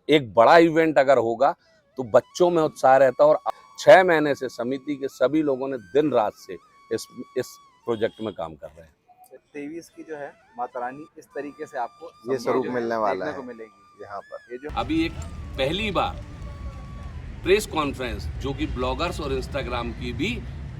एक बड़ा इवेंट अगर होगा तो बच्चों में उत्साह रहता है। और 6 महीने से समिति के सभी लोगों ने दिन रात से इस प्रोजेक्ट में काम कर रहे हैं। 23 की जो है माता रानी इस तरीके से आपको ये स्वरूप मिलने वाला देखने को है मिलेगी यहाँ पर। ये जो अभी एक पहली बार प्रेस कॉन्फ्रेंस जो कि ब्लॉगर्स और इंस्टाग्राम की भी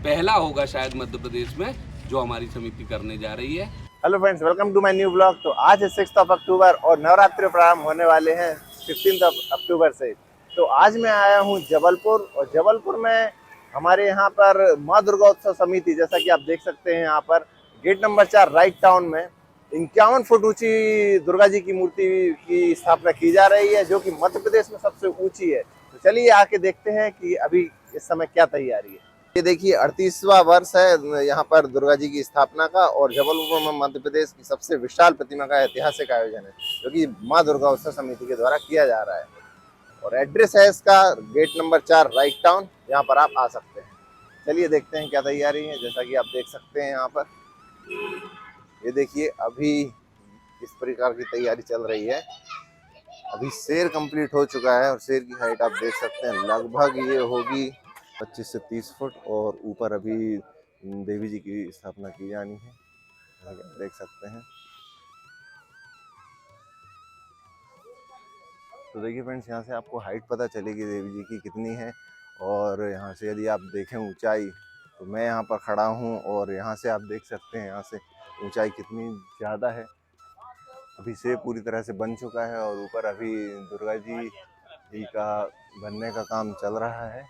पहला होगा शायद मध्य प्रदेश में, जो हमारी समिति करने जा रही है। Hello friends, welcome to my new blog. तो आज है 6 अक्टूबर और नवरात्रि प्रारंभ होने वाले हैं 15 अक्टूबर से। तो आज मैं आया हूँ जबलपुर, और जबलपुर में हमारे यहाँ पर माँ दुर्गा उत्सव समिति, जैसा कि आप देख सकते हैं यहाँ पर गेट नंबर 4 राइट टाउन में 51 फुट ऊंची दुर्गा जी की मूर्ति की स्थापना की जा रही है, जो कि मध्य प्रदेश में सबसे ऊंची है। तो चलिए आके देखते हैं कि अभी इस समय क्या तैयारी है। ये देखिए 38वां वर्ष है यहाँ पर दुर्गा जी की स्थापना का, और जबलपुर में मध्य प्रदेश की सबसे विशाल प्रतिमा का ऐतिहासिक आयोजन है, जो कि माँ दुर्गा उत्सव समिति के द्वारा किया जा रहा है। और एड्रेस है इसका गेट नंबर 4 राइट टाउन, यहाँ पर आप आ सकते हैं। चलिए देखते हैं क्या तैयारी है। जैसा कि आप देख सकते हैं यहाँ पर, ये देखिए अभी इस प्रकार की तैयारी चल रही है। अभी शेर कंप्लीट हो चुका है, और शेर की हाइट आप देख सकते हैं लगभग ये होगी 25 से 30 फुट, और ऊपर अभी देवी जी की स्थापना की जानी है, देख सकते हैं। तो देखिए फ्रेंड्स, यहाँ से आपको हाइट पता चलेगी देवी जी की कितनी है। और यहाँ से यदि आप देखें ऊंचाई, तो मैं यहाँ पर खड़ा हूँ और यहाँ से आप देख सकते हैं यहाँ से ऊंचाई कितनी ज़्यादा है। अभी से पूरी तरह से बन चुका है, और ऊपर अभी दुर्गा जी का बनने का काम चल रहा है।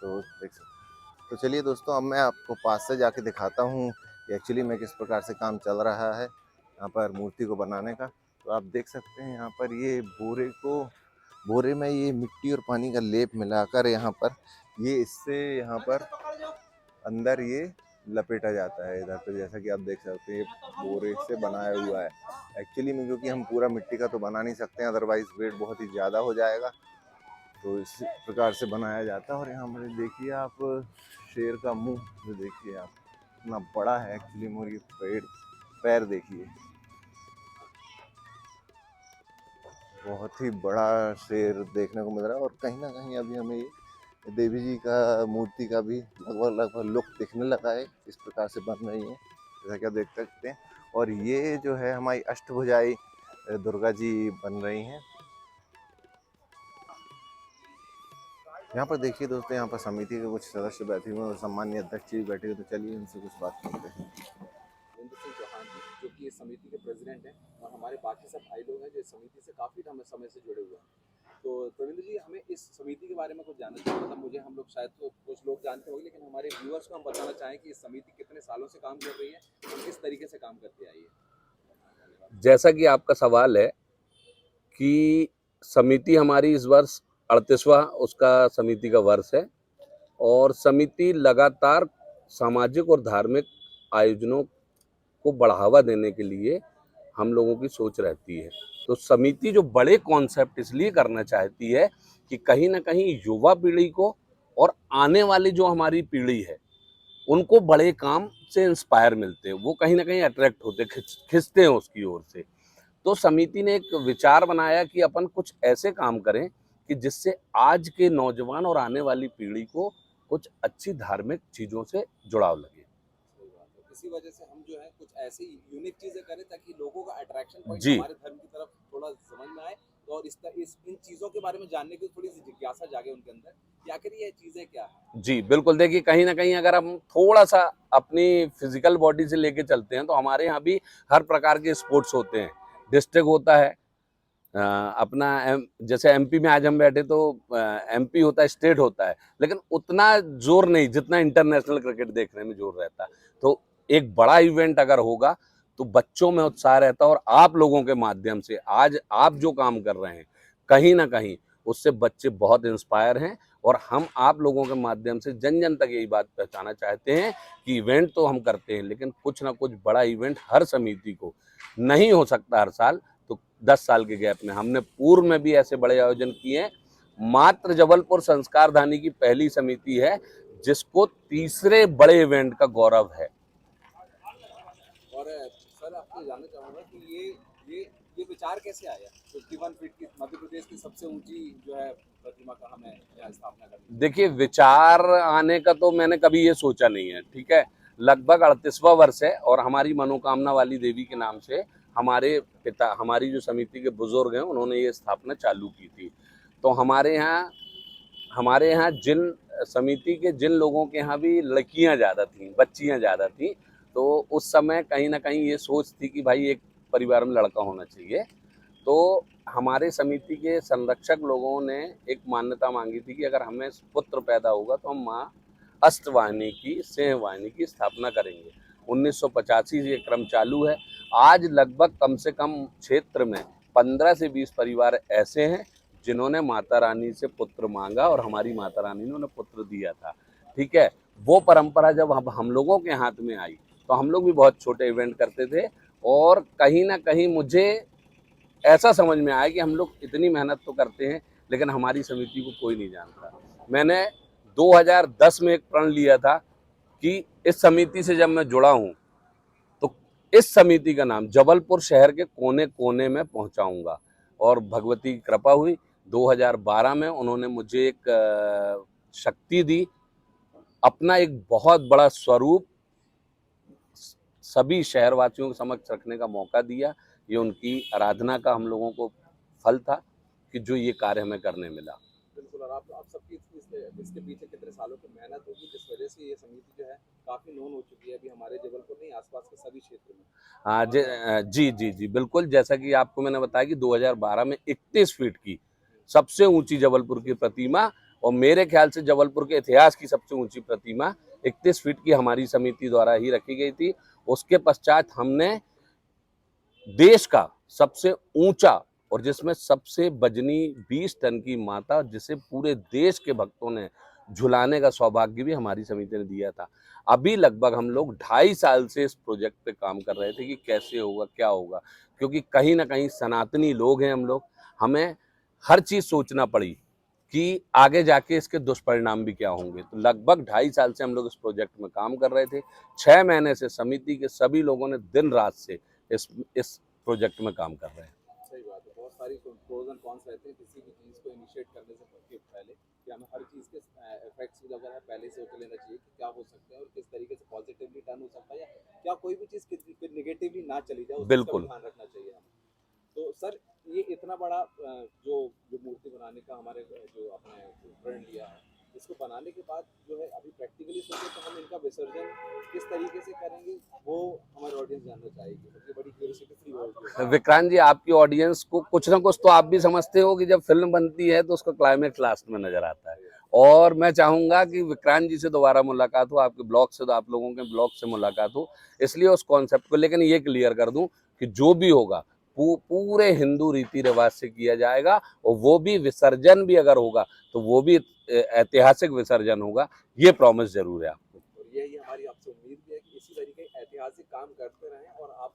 तो देख सकते हैं। तो चलिए दोस्तों, अब मैं आपको पास से जाके दिखाता हूँ कि एक्चुअली में किस प्रकार से काम चल रहा है यहाँ पर मूर्ति को बनाने का। तो आप देख सकते हैं यहाँ पर ये बोरे में ये मिट्टी और पानी का लेप मिलाकर यहाँ पर इससे यहाँ पर अंदर ये लपेटा जाता है इधर पे। जैसा कि आप देख सकते हैं ये बोरे से बनाया हुआ है एक्चुअली में, क्योंकि हम पूरा मिट्टी का तो बना नहीं सकते हैं, अदरवाइज वेट बहुत ही ज़्यादा हो जाएगा। तो इस प्रकार से बनाया जाता है। और यहाँ पर देखिए आप शेर का मुंह जो देखिए आप इतना बड़ा है एक्चुअली में, और ये पैर देखिए बहुत ही बड़ा शेर देखने को मिल रहा है। और कहीं ना कहीं अभी हमें ये देवी जी का मूर्ति का भी लगभग लुक दिखने लगा है, इस प्रकार से बन रही है जैसा कि आप देख सकते हैं। और ये जो है हमारी अष्टभुजाई दुर्गा जी बन रही हैं। यहाँ पर देखिए दोस्तों, यहाँ पर समिति के कुछ सदस्य बैठे हुए और सम्मानीय अध्यक्ष जी बैठे हुए। तो चलिए इनसे कुछ बात करते हैं। रविंद्र सिंह चौहान जी, जो कि इस समिति के प्रेसिडेंट हैं, और हमारे बाकी सब भाई लोग हैं जो इस समिति से काफ़ी समय से जुड़े हुए हैं। तो रविंद्र जी, हमें इस समिति के बारे में कुछ जानना चाहिए। मतलब मुझे, हम लोग शायद तो कुछ लोग जानते होंगे, लेकिन हमारे व्यूअर्स को हम बताना चाहें कि इस समिति कितने सालों से काम कर रही है और किस तरीके से काम करती आई है। जैसा कि आपका सवाल है कि समिति हमारी इस वर्ष 38वां उसका समिति का वर्ष है, और समिति लगातार सामाजिक और धार्मिक आयोजनों को बढ़ावा देने के लिए हम लोगों की सोच रहती है। तो समिति जो बड़े कॉन्सेप्ट इसलिए करना चाहती है कि कहीं ना कहीं युवा पीढ़ी को और आने वाली जो हमारी पीढ़ी है उनको बड़े काम से इंस्पायर मिलते हैं, वो कहीं ना कहीं अट्रैक्ट होते, खिंचते हैं उसकी ओर से। तो समिति ने एक विचार बनाया कि अपन कुछ ऐसे काम करें कि जिससे आज के नौजवान और आने वाली पीढ़ी को कुछ अच्छी धार्मिक चीज़ों से जुड़ाव लगे। इसी वजह से हम जो है कुछ ऐसी यूनिक चीजें करें ताकि लोगों का अट्रैक्शन पॉइंट जी हमारे धर्म की तरफ थोड़ा समझ में आए, और इन चीजों के बारे में जानने की थोड़ी सी जिज्ञासा जागे उनके अंदर कि आखिर ये चीजें क्या है। जी बिल्कुल, देखिए कहीं ना कहीं अगर हम थोड़ा सा अपनी फिजिकल बॉडी से लेके चलते हैं तो हमारे यहाँ भी हर प्रकार के स्पोर्ट्स होते हैं। डिस्ट्रिक्ट होता है अपना जैसे एमपी में आज हम बैठे तो एमपी होता है, स्टेट होता है, लेकिन उतना जोर नहीं जितना इंटरनेशनल क्रिकेट देखने में जोर रहता है। तो एक बड़ा इवेंट अगर होगा तो बच्चों में उत्साह रहता है, और आप लोगों के माध्यम से आज आप जो काम कर रहे हैं कहीं ना कहीं उससे बच्चे बहुत इंस्पायर हैं। और हम आप लोगों के माध्यम से जन जन तक यही बात पहुंचाना चाहते हैं कि इवेंट तो हम करते हैं, लेकिन कुछ ना कुछ बड़ा इवेंट हर समिति को नहीं हो सकता हर साल। तो 10 साल के गैप में हमने पूर्व में भी ऐसे बड़े आयोजन किए हैं। मात्र जबलपुर संस्कारधानी की पहली समिति है जिसको तीसरे बड़े इवेंट का गौरव है। और सर, आपसे जानना चाहूंगा कि ये ये विचार कैसे आया 51 फीट की मध्य प्रदेश की सबसे ऊंची जो है प्रतिमा का हमें यहाँ स्थापना करनी? देखिए, विचार आने का तो मैंने कभी ये सोचा नहीं है, ठीक है। लगभग 38वां वर्ष है और हमारी मनोकामना वाली देवी के नाम से हमारे पिता, हमारी जो समिति के बुजुर्ग हैं, उन्होंने ये स्थापना चालू की थी। तो हमारे यहाँ जिन समिति के जिन लोगों के यहाँ भी लड़कियां ज़्यादा थीं, बच्चियां ज़्यादा थीं, तो उस समय कहीं ना कहीं ये सोच थी कि भाई एक परिवार में लड़का होना चाहिए। तो हमारे समिति के संरक्षक लोगों ने एक मान्यता मांगी थी कि अगर हमें पुत्र पैदा होगा तो हम माँ अष्टवाहिनी की, सिंहवाहिनी की स्थापना करेंगे। 1985 से ये क्रम चालू है। आज लगभग कम से कम क्षेत्र में 15 से 20 परिवार ऐसे हैं जिन्होंने माता रानी से पुत्र मांगा और हमारी माता रानी ने उन्हें पुत्र दिया था, ठीक है। वो परंपरा जब हम लोगों के हाथ में आई तो हम लोग भी बहुत छोटे इवेंट करते थे और कहीं ना कहीं मुझे ऐसा समझ में आया कि हम लोग इतनी मेहनत तो करते हैं लेकिन हमारी समिति को कोई नहीं जानता। मैंने 2010 में एक प्रण लिया था कि इस समिति से जब मैं जुड़ा हूँ तो इस समिति का नाम जबलपुर शहर के कोने कोने में पहुंचाऊंगा और भगवती की कृपा हुई। 2012 में उन्होंने मुझे एक शक्ति दी, अपना एक बहुत बड़ा स्वरूप सभी शहरवासियों के समक्ष रखने का मौका दिया। ये उनकी आराधना का हम लोगों को फल था कि जो ये कार्य हमें करने मिला। बिल्कुल। और आप सबकी इसके पीछे कितने सालों की मेहनत होगी जिस वजह से ये समिति जो है काफी नोन हो चुकी है अभी हमारे जबलपुर नहीं आसपास के सभी क्षेत्र में। हाँ जी जी जी बिल्कुल। जैसा कि आपको मैंने बताया कि 2012 में 31 फीट की सबसे ऊंची जबलपुर की प्रतिमा और मेरे ख्याल से जबलपुर के इतिहास की सबसे ऊंची प्रतिमा 31 फीट की हमारी समिति द्वारा ही रखी गई थी। उसके पश्चात हमने देश का सबसे ऊंचा और जिसमें सबसे वजनी 20 टन की माता, जिसे पूरे देश के भक्तों ने झुलाने का सौभाग्य भी हमारी समिति ने दिया था। अभी लगभग हम लोग 2.5 साल से इस प्रोजेक्ट पे काम कर रहे थे कि कैसे होगा, क्या होगा, क्योंकि कहीं ना कहीं सनातनी लोग हैं हम लोग। हमें हर चीज़ सोचना पड़ी कि आगे जाके इसके दुष्परिणाम भी क्या होंगे। तो लगभग 2.5 साल से हम लोग इस प्रोजेक्ट में काम कर रहे थे। 6 महीने से समिति के सभी लोगों ने दिन रात से इस प्रोजेक्ट में काम कर रहे हैं। सही बात है। बहुत सारी प्रोज एंड कॉन्स रहते हैं किसी भी चीज़ को इनिशिएट करने से पहले कि हमें हर चीज़ के इफेक्ट्स अगर है पहले से होकर लेना चाहिए कि क्या हो सकता है और किस तरीके से पॉजिटिवली टर्न हो सकता है या क्या कोई भी चीज़ निगेटिवली ना चली जाए, उसका बिल्कुल। ध्यान रखना चाहिए हमें। तो सर ये इतना बड़ा जो मूर्ति बनाने का हमारे जो आपने प्रण लिया है, इसको बनाने के बाद जो है अभी प्रैक्टिकली सोचे तो हम इनका विसर्जन किस तरीके से करेंगे वो हमारे ऑडियंस जानना चाहेगी। मुझे बड़ी क्यूरियोसिटी फ्री होगी। विक्रांत जी, आपकी ऑडियंस को कुछ ना कुछ तो आप भी समझते हो कि जब फिल्म बनती है तो उसका क्लाइमेक्स लास्ट में नजर आता है। और मैं चाहूंगा कि विक्रांत जी से दोबारा मुलाकात हो, आपके ब्लॉग से, तो आप लोगों के ब्लॉग से मुलाकात हो, इसलिए उस कॉन्सेप्ट को। लेकिन ये क्लियर कर दूं कि जो भी होगा पूरे हिंदू रीति रिवाज से किया जाएगा और वो भी विसर्जन भी अगर होगा तो वो भी ऐतिहासिक विसर्जन होगा, ये प्रॉमिस जरूर है आपको। और यही हमारी आपसे उम्मीद भी है कि इसी तरीके ऐतिहासिक काम करते रहें और आप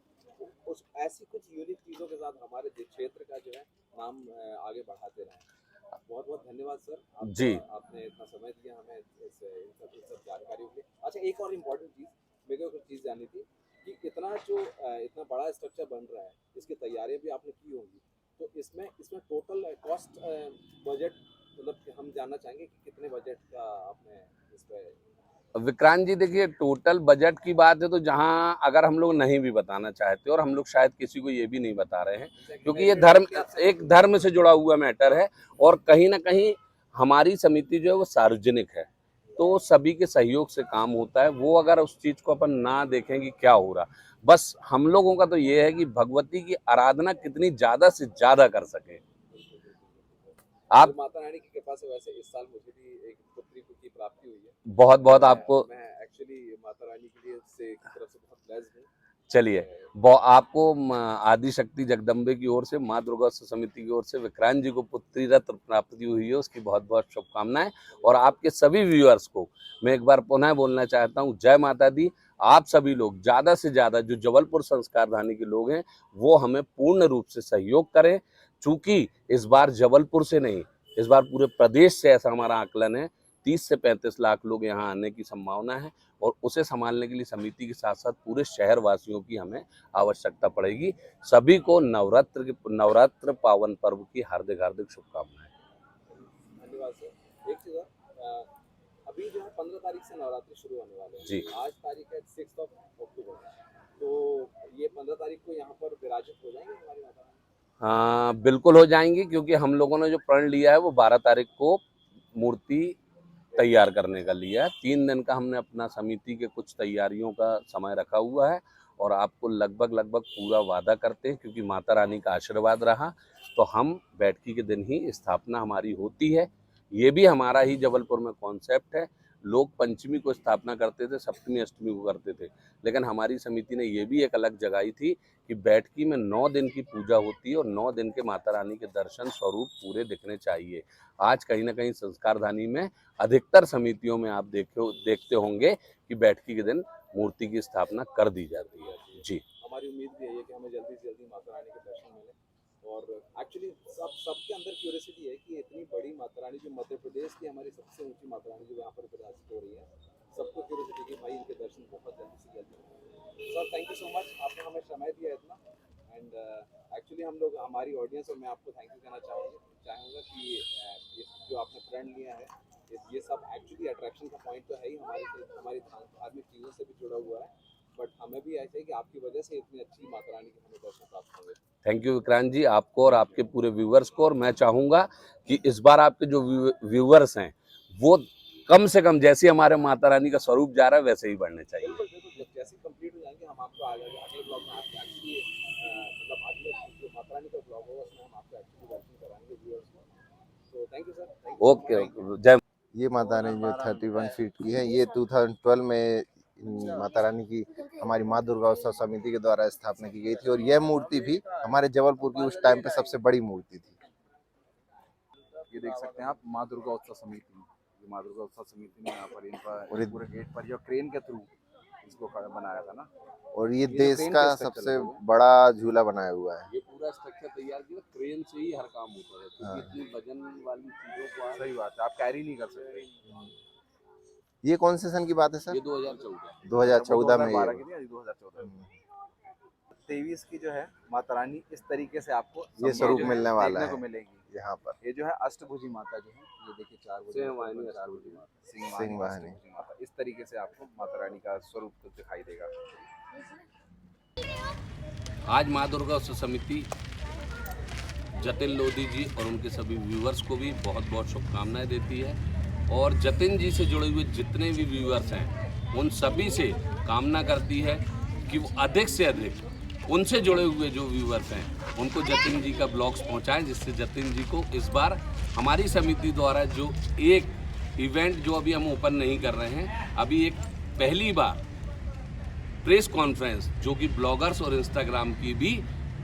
कुछ ऐसी कुछ यूनिक चीज़ों के साथ हमारे क्षेत्र का जो है नाम आगे बढ़ाते रहें। बहुत बहुत धन्यवाद सर जी। आपने इतना समय दिया हमें इन सब जानकारियों के लिए। अच्छा, एक और इम्पोर्टेंट चीज़ मेरे को कुछ चीज़ जाननी थी कि इतना बड़ा स्ट्रक्चर बन रहा है, इसकी तैयारियां भी आपने की होंगी, तो इसमें टोटल कॉस्ट बजट मतलब हम जानना चाहेंगे कि कितने बजट का आपने इस पे। विक्रांत जी, देखिए, टोटल बजट की बात है तो जहां अगर हम लोग नहीं भी बताना चाहते और हम लोग शायद किसी को ये भी नहीं बता रहे हैं, क्योंकि ये एक धर्म से जुड़ा हुआ मैटर है और कहीं ना कहीं हमारी समिति जो है वो सार्वजनिक है, तो सभी के सहयोग से काम होता है। वो अगर उस चीज को अपन ना देखें कि क्या हो रहा, बस हम लोगों का तो ये है कि भगवती की आराधना कितनी ज्यादा से ज्यादा कर सके। आप माता रानी की कृपा से वैसे इस साल मुझे भी एक पुत्री की प्राप्ति हुई है। बहुत बहुत आपको, मैं एक्चुअली माता रानी के लिए से की तरफ से बहुत ब्लेस्ड हूँ। चलिए, आपको आदि शक्ति जगदम्बे की ओर से, माँ दुर्गा समिति की ओर से विक्रांत जी को पुत्री रत्न प्राप्ति हुई है, उसकी बहुत बहुत शुभकामनाएं। और आपके सभी व्यूअर्स को मैं एक बार पुनः बोलना चाहता हूँ, जय माता दी। आप सभी लोग ज़्यादा से ज़्यादा जो जबलपुर संस्कारधानी के लोग हैं वो हमें पूर्ण रूप से सहयोग करें, चूँकि इस बार जबलपुर से नहीं, इस बार पूरे प्रदेश से ऐसा हमारा आकलन है 30 से 35 लाख लोग यहाँ आने की संभावना है और उसे संभालने के लिए समिति के साथ साथ पूरे शहर वासियों की हमें आवश्यकता पड़ेगी। सभी को नवरात्र पावन पर्व की हार्दिक हार्दिक शुभकामनाएं। धन्यवाद सर। एक चीज़ और, अभी जो है 15 तारीख से नवरात्रि शुरू होने वाले हैं जी। आज तारीख है 6 अक्टूबर, तो ये 15 तारीख को यहाँ पर विराजित हो जाएंगे हमारी माता रानी? हाँ, बिल्कुल हो जाएंगी, क्योंकि हम लोगों ने जो प्रण लिया है वो 12 तारीख को मूर्ति तैयार करने का लिया है। 3 दिन का हमने अपना समिति के कुछ तैयारियों का समय रखा हुआ है और आपको लगभग पूरा वादा करते हैं, क्योंकि माता रानी का आशीर्वाद रहा तो हम बैठकी के दिन ही स्थापना हमारी होती है। ये भी हमारा ही जबलपुर में कॉन्सेप्ट है। लोग पंचमी को स्थापना करते थे, सप्तमी अष्टमी को करते थे, लेकिन हमारी समिति ने ये भी एक अलग जगाई थी कि बैठकी में 9 दिन की पूजा होती है और 9 दिन के माता रानी के दर्शन स्वरूप पूरे दिखने चाहिए। आज कहीं ना कहीं संस्कारधानी में अधिकतर समितियों में आप देखते होंगे कि बैठकी के दिन मूर्ति की स्थापना कर दी जाती है। जी, हमारी उम्मीद भी है कि हमें जल्दी से जल्दी माता रानी के दर्शन मिले। और एक्चुअली सबके अंदर क्यूरियोसिटी है कि इतनी बड़ी माता रानी जो मध्य प्रदेश की हमारी सबसे ऊंची माता रानी जो यहाँ पर विराजित हो रही है, सबको क्यूरियोसिटी कि भाई इनके दर्शन बहुत जल्दी से जल्दी। Sir thank you so much, आपने हमें समय दिया इतना। एंड एक्चुअली हम लोग, हमारी ऑडियंस और मैं आपको थैंक यू कहना चाहूँगा कि जो आपने प्रण लिया है, ये सब एक्चुअली अट्रैक्शन का पॉइंट तो है ही, हमारी धार्मिक चीज़ों से भी जुड़ा हुआ है, बट हमें भी ऐसे है कि आपकी वजह से इतनी अच्छी माता रानी के हमें दर्शन प्राप्त होंगे। थैंक यू विक्रांत जी, आपको और आपके पूरे व्यूवर्स को। और मैं चाहूँगा कि इस बार आपके जो व्यूवर्स हैं वो कम से कम जैसे हमारे माता रानी का स्वरूप जा रहा है वैसे ही बढ़ने चाहिए। बिल्कुल बिल्कुल, जैसे कंप्लीट हो जाएंगे हम आपको अगले ब्लॉग में आपके एक्चुअली मतलब अगले जो माता रानी का ब्लॉग होगा उसमें हम आपको एक्चुअली दर्शन कराएंगे व्यूअर्स को। तो थैंक यू सर। ओके, जय। ये माता रानी जो 31 फीट की है, ये 2012 में माता रानी की हमारी माँ दुर्गा उत्सव समिति के द्वारा स्थापना की गई थी और यह मूर्ति भी हमारे जबलपुर की उस टाइम पे सबसे बड़ी मूर्ति थी। ये देख सकते हैं आप माँ दुर्गा उत्सव समिति, ये माँ दुर्गा उत्सव समिति ने यहाँ पर इनका पूरे गेट पर जो क्रेन के थ्रू इसको बनाया था ना, और ये जो देश क्रेन का के स्ट्रक्चर सबसे लगे हुए हैं। बड़ा झूला बनाया हुआ है। ये पूरा स्ट्रक्चर तैयार किया, क्रेन से ही हर काम होता है, क्योंकि इतनी वजन वाली चीजों को सही बात है, आप कैरी नहीं कर सकते। ये कौन से सन की बात है सर? ये 2014 2014 में 2012 ये की थी, 2014 में। 23 की जो है माता रानी इस तरीके से आपको ये स्वरूप जो है मिलने वाला देखने है को मिलेगी यहाँ पर। ये जो है अष्टभुजी माता जो है, ये देखिए 4 भुजा, सिंहवाहिनी 4 भुजी माता, सिंहवाहिनी। सिंहवाहिनी अष्टभुजी माता, इस तरीके से आपको माता रानी का स्वरूप तो दिखाई देगा। आज माँ दुर्गा उत्सव समिति जतिन लोधी जी और उनके सभी व्यूवर्स को भी बहुत बहुत शुभकामनाएं देती है और जतिन जी से जुड़े हुए जितने भी व्यूवर्स हैं उन सभी से कामना करती है कि वो अधिक से अधिक उनसे जुड़े हुए जो व्यूवर्स हैं उनको जतिन जी का ब्लॉग्स पहुंचाएं, जिससे जतिन जी को इस बार हमारी समिति द्वारा जो एक इवेंट जो अभी हम ओपन नहीं कर रहे हैं, अभी एक पहली बार प्रेस कॉन्फ्रेंस जो कि ब्लॉगर्स और इंस्टाग्राम की भी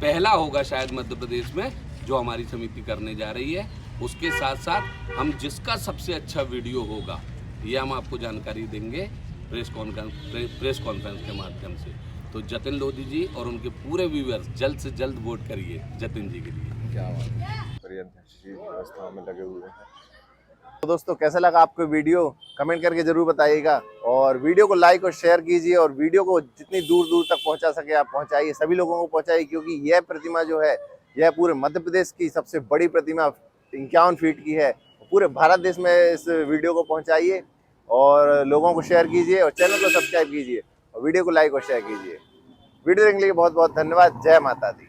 पहला होगा शायद मध्य प्रदेश में, जो हमारी समिति करने जा रही है। उसके साथ साथ हम जिसका सबसे अच्छा वीडियो होगा ये हम आपको जानकारी देंगे प्रेस कॉन्फ्रेंस के माध्यम से। तो जतिन लोधी जी और उनके पूरे व्यूअर्स जल्द से जल्द वोट करिए जतिन जी के लिए। क्या व्यवस्थाओं में लगे हुए हैं। तो दोस्तों कैसा लगा आपको वीडियो, कमेंट करके जरूर बताइएगा और वीडियो को लाइक और शेयर कीजिए और वीडियो को जितनी दूर दूर तक पहुंचा सके आप पहुंचाइए, सभी लोगों को पहुंचाइए, क्योंकि यह प्रतिमा जो है यह पूरे मध्य प्रदेश की सबसे बड़ी प्रतिमा 51 फीट की है। पूरे भारत देश में इस वीडियो को पहुंचाइए और लोगों को शेयर कीजिए और चैनल को सब्सक्राइब कीजिए और वीडियो को लाइक और शेयर कीजिए। वीडियो देखने के लिए बहुत बहुत धन्यवाद। जय माता दी।